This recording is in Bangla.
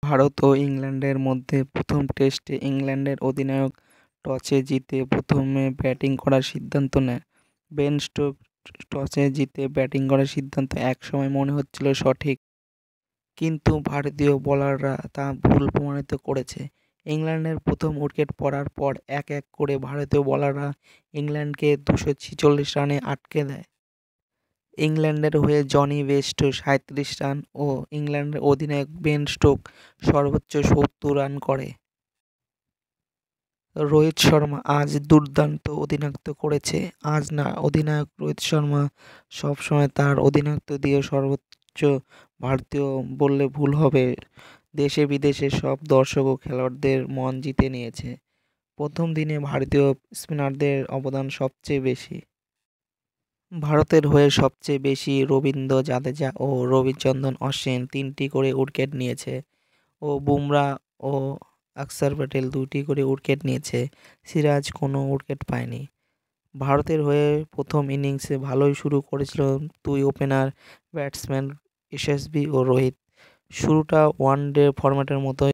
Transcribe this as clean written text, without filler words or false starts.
ভারত ও ইংল্যান্ডের মধ্যে প্রথম টেস্টে ইংল্যান্ডের অধিনায়ক টসে জিতে প্রথমে ব্যাটিং করার সিদ্ধান্ত নেয়। বেন স্টোকস টসে জিতে ব্যাটিং করার সিদ্ধান্ত একসময় মনে হচ্ছিল সঠিক, কিন্তু ভারতীয় বোলাররা তা ভুল প্রমাণিত করেছে। ইংল্যান্ডের প্রথম উইকেট পড়ার পর এক এক করে ভারতীয় বোলাররা ইংল্যান্ডকে ২৪৬ রানে আটকে দেয়। ইংল্যান্ডের হয়ে জনি বেস্টো ৩৭ রান ও ইংল্যান্ডের অধিনায়ক বেন স্টোকস সর্বোচ্চ ৭০ রান করে। রোহিত শর্মা আজ দুর্দান্ত অধিনায়কত্ব করেছে। অধিনায়ক রোহিত শর্মা সবসময় তার অধিনায়কত্ব দিয়ে সর্বোচ্চ ভারতীয় বললে ভুল হবে, দেশে বিদেশে সব দর্শক ও খেলোয়াড়দের মন জিতে নিয়েছে। প্রথম দিনে ভারতীয় স্পিনারদের অবদান সবচেয়ে বেশি। ভারতের হয়ে সবচেয়ে বেশি রবীন্দ্র জাদেজা ও রবিচন্দ্রন অশ্বিন ৩টি করে উইকেট নিয়েছে ও বুমরা ও অক্ষর প্যাটেল ২টি করে উইকেট নিয়েছে। সিরাজ কোনো উইকেট পায়নি। ভারতের হয়ে প্রথম ইনিংসে ভালোই শুরু করেছিল দুই ওপেনার ব্যাটসম্যান এসএসবি ও রোহিত। শুরুটা ওয়ানডে ফরম্যাটের মতোই